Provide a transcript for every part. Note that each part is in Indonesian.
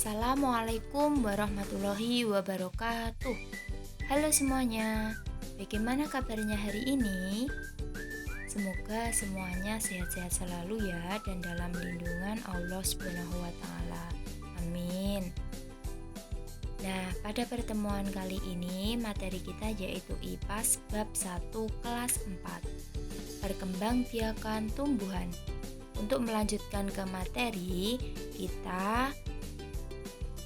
Assalamualaikum warahmatullahi wabarakatuh. Halo semuanya, bagaimana kabarnya hari ini? Semoga semuanya sehat-sehat selalu ya, dan dalam lindungan Allah Subhanahu wa Ta'ala. Amin. Nah, pada pertemuan kali ini materi kita yaitu IPAS bab 1 kelas 4, perkembangbiakan tumbuhan. Untuk melanjutkan ke materi, kita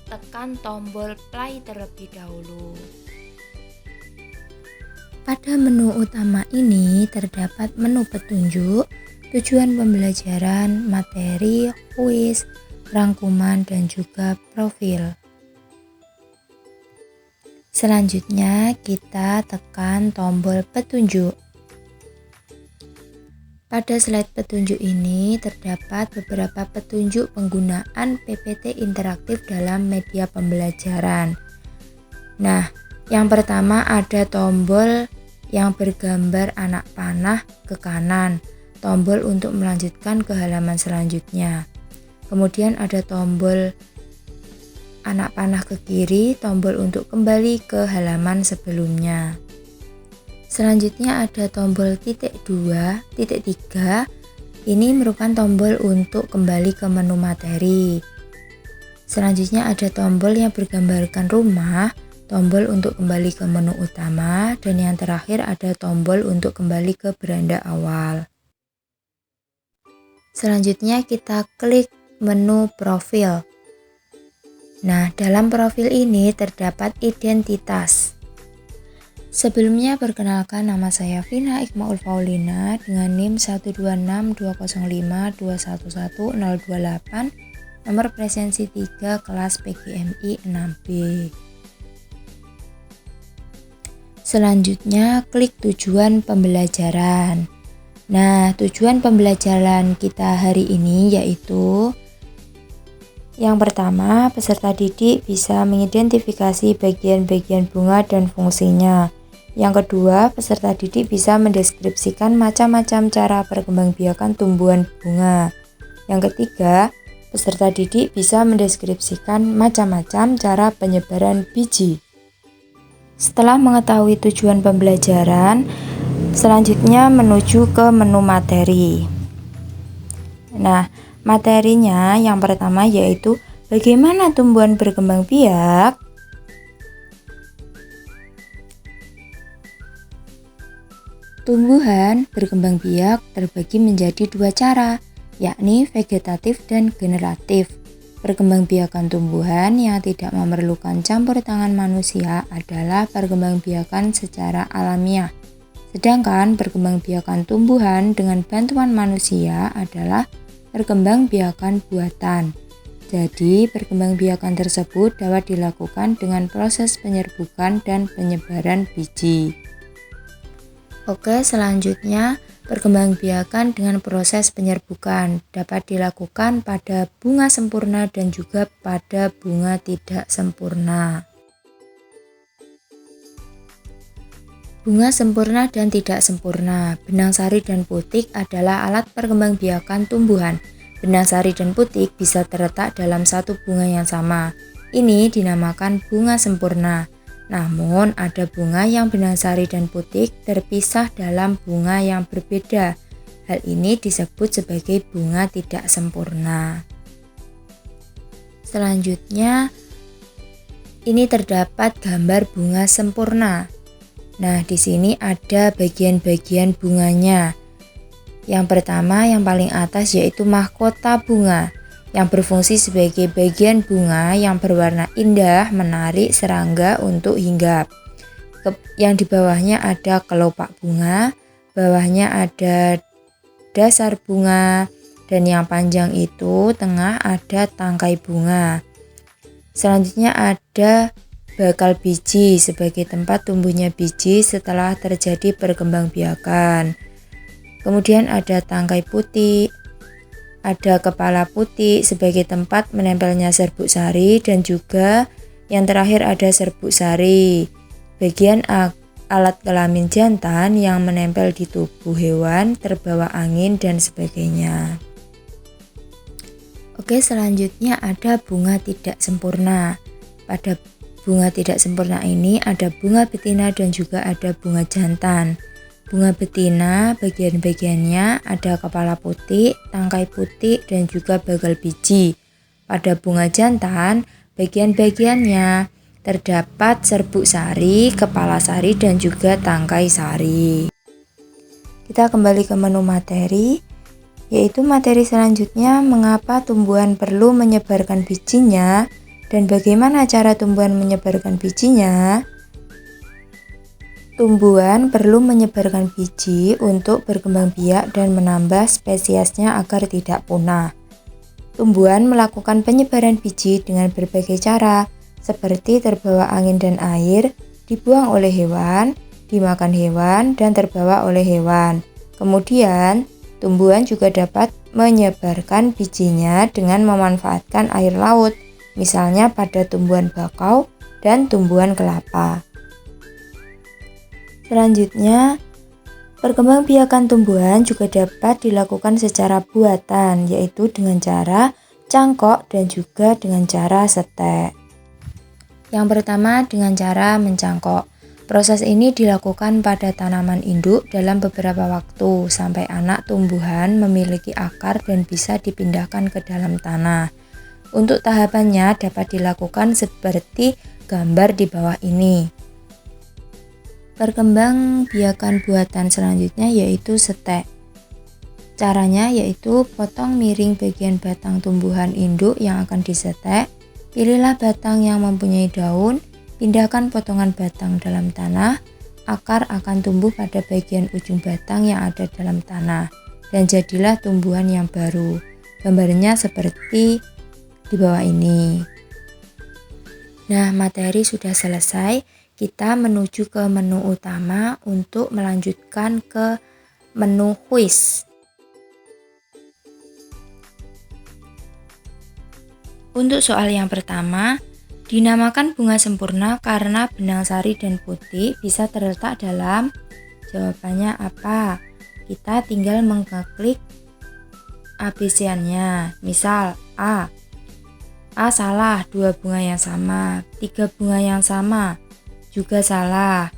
tekan tombol play terlebih dahulu. Pada menu utama ini terdapat menu petunjuk, tujuan pembelajaran, materi, kuis, rangkuman, dan juga profil. Selanjutnya kita tekan tombol petunjuk. Pada slide petunjuk ini terdapat beberapa petunjuk penggunaan PPT interaktif dalam media pembelajaran. Nah, yang pertama ada tombol yang bergambar anak panah ke kanan, tombol untuk melanjutkan ke halaman selanjutnya. Kemudian ada tombol anak panah ke kiri, tombol untuk kembali ke halaman sebelumnya. Selanjutnya ada tombol titik 2, titik 3. Ini merupakan tombol untuk kembali ke menu materi. Selanjutnya ada tombol yang bergambarkan rumah, tombol untuk kembali ke menu utama, dan yang terakhir ada tombol untuk kembali ke beranda awal. Selanjutnya kita klik menu profil. Nah, dalam profil ini terdapat identitas. Sebelumnya perkenalkan, nama saya Vina Ikmaul Paulina dengan NIM 1262052111028, nomor presensi 3 kelas PGMI 6B. Selanjutnya klik tujuan pembelajaran. Nah, tujuan pembelajaran kita hari ini yaitu yang pertama, peserta didik bisa mengidentifikasi bagian-bagian bunga dan fungsinya. Yang kedua, peserta didik bisa mendeskripsikan macam-macam cara perkembangbiakan tumbuhan bunga. Yang ketiga, peserta didik bisa mendeskripsikan macam-macam cara penyebaran biji. Setelah mengetahui tujuan pembelajaran, selanjutnya menuju ke menu materi. Nah, materinya yang pertama yaitu bagaimana tumbuhan berkembang biak. Tumbuhan berkembang biak terbagi menjadi dua cara, yakni vegetatif dan generatif. Perkembangbiakan tumbuhan yang tidak memerlukan campur tangan manusia adalah perkembangbiakan secara alamiah. Sedangkan perkembangbiakan tumbuhan dengan bantuan manusia adalah perkembangbiakan buatan. Jadi, perkembangbiakan tersebut dapat dilakukan dengan proses penyerbukan dan penyebaran biji. Oke, selanjutnya perkembangbiakan dengan proses penyerbukan dapat dilakukan pada bunga sempurna dan juga pada bunga tidak sempurna. Bunga sempurna dan tidak sempurna. Benang sari dan putik adalah alat perkembangbiakan tumbuhan. Benang sari dan putik bisa terletak dalam satu bunga yang sama. Ini dinamakan bunga sempurna. Namun, ada bunga yang benang sari dan putik terpisah dalam bunga yang berbeda. Hal ini disebut sebagai bunga tidak sempurna. Selanjutnya, ini terdapat gambar bunga sempurna. Nah, di sini ada bagian-bagian bunganya. Yang pertama, yang paling atas yaitu mahkota bunga, yang berfungsi sebagai bagian bunga yang berwarna indah, menarik serangga untuk hinggap. Yang di bawahnya ada kelopak bunga, bawahnya ada dasar bunga, dan yang panjang itu tengah ada tangkai bunga. Selanjutnya ada bakal biji sebagai tempat tumbuhnya biji setelah terjadi perkembangbiakan. Kemudian ada tangkai putih, ada kepala putih sebagai tempat menempelnya serbuk sari, dan juga yang terakhir ada serbuk sari, bagian alat kelamin jantan yang menempel di tubuh hewan, terbawa angin, dan sebagainya. Oke, selanjutnya ada bunga tidak sempurna. Pada bunga tidak sempurna ini ada bunga betina dan juga ada bunga jantan. Bunga betina bagian-bagiannya ada kepala putih, tangkai putih, dan juga bagal biji. Pada bunga jantan, bagian-bagiannya terdapat serbuk sari, kepala sari, dan juga tangkai sari. Kita kembali ke menu materi. Yaitu materi selanjutnya, mengapa tumbuhan perlu menyebarkan bijinya dan bagaimana cara tumbuhan menyebarkan bijinya. Tumbuhan perlu menyebarkan biji untuk berkembang biak dan menambah spesiesnya agar tidak punah. Tumbuhan melakukan penyebaran biji dengan berbagai cara, seperti terbawa angin dan air, dibuang oleh hewan, dimakan hewan, dan terbawa oleh hewan. Kemudian, tumbuhan juga dapat menyebarkan bijinya dengan memanfaatkan air laut, misalnya pada tumbuhan bakau dan tumbuhan kelapa. Selanjutnya, perkembangbiakan tumbuhan juga dapat dilakukan secara buatan, yaitu dengan cara cangkok dan juga dengan cara setek. Yang pertama dengan cara mencangkok. Proses ini dilakukan pada tanaman induk dalam beberapa waktu sampai anak tumbuhan memiliki akar dan bisa dipindahkan ke dalam tanah. Untuk tahapannya dapat dilakukan seperti gambar di bawah ini. Perkembangbiakan buatan selanjutnya yaitu setek. Caranya yaitu potong miring bagian batang tumbuhan induk yang akan disetek. Pilihlah batang yang mempunyai daun. Pindahkan potongan batang dalam tanah, akar akan tumbuh pada bagian ujung batang yang ada dalam tanah, dan jadilah tumbuhan yang baru. Gambarnya seperti di bawah ini. Nah, materi sudah selesai, kita menuju ke menu utama untuk melanjutkan ke menu kuis. Untuk soal yang pertama, dinamakan bunga sempurna karena benang sari dan putih bisa terletak dalam. Jawabannya apa? Kita tinggal mengklik ABC-nya. Misal A salah, 2 bunga yang sama. 3 bunga yang sama juga salah.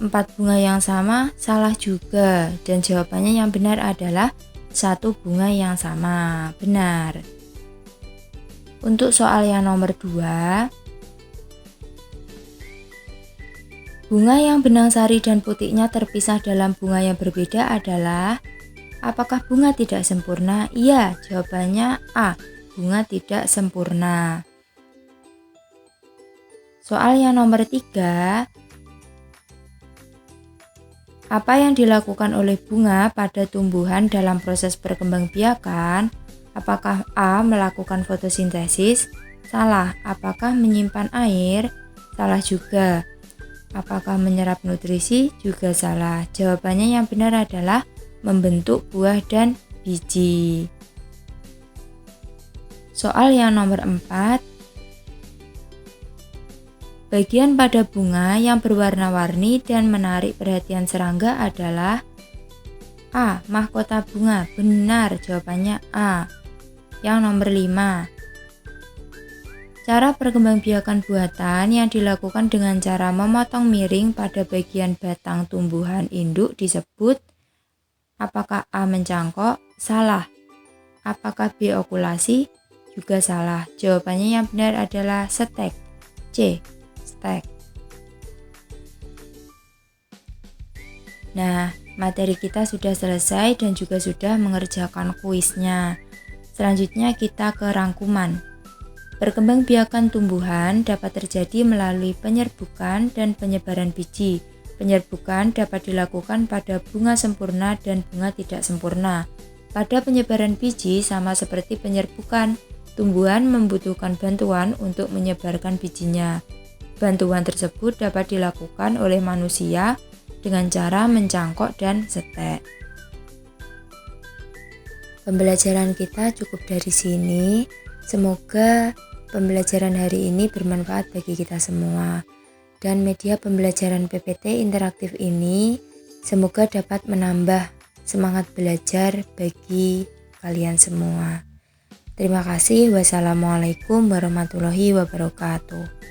4 bunga yang sama salah juga. Dan jawabannya yang benar adalah 1 bunga yang sama. Benar. Untuk soal yang nomor 2, bunga yang benang sari dan putiknya terpisah dalam bunga yang berbeda adalah, apakah bunga tidak sempurna? Iya, jawabannya A, bunga tidak sempurna. Soal yang nomor 3, apa yang dilakukan oleh bunga pada tumbuhan dalam proses perkembangbiakan? Apakah A. melakukan fotosintesis? Salah. Apakah menyimpan air? Salah juga. Apakah menyerap nutrisi? Juga salah. Jawabannya yang benar adalah membentuk buah dan biji. Soal yang nomor 4. Bagian pada bunga yang berwarna-warni dan menarik perhatian serangga adalah A. Mahkota bunga. Benar, jawabannya A. Yang nomor 5. Cara perkembangbiakan buatan yang dilakukan dengan cara memotong miring pada bagian batang tumbuhan induk disebut, apakah A. mencangkok? Salah. Apakah B. okulasi? Juga salah. Jawabannya yang benar adalah setek. C. Stek. Nah, materi kita sudah selesai dan juga sudah mengerjakan kuisnya. Selanjutnya kita ke rangkuman. Perkembangbiakan tumbuhan dapat terjadi melalui penyerbukan dan penyebaran biji. Penyerbukan dapat dilakukan pada bunga sempurna dan bunga tidak sempurna. Pada penyebaran biji sama seperti penyerbukan, tumbuhan membutuhkan bantuan untuk menyebarkan bijinya. Bantuan tersebut dapat dilakukan oleh manusia dengan cara mencangkok dan setek. Pembelajaran kita cukup dari sini. Semoga pembelajaran hari ini bermanfaat bagi kita semua. Dan media pembelajaran PPT interaktif ini semoga dapat menambah semangat belajar bagi kalian semua. Terima kasih. Wassalamualaikum warahmatullahi wabarakatuh.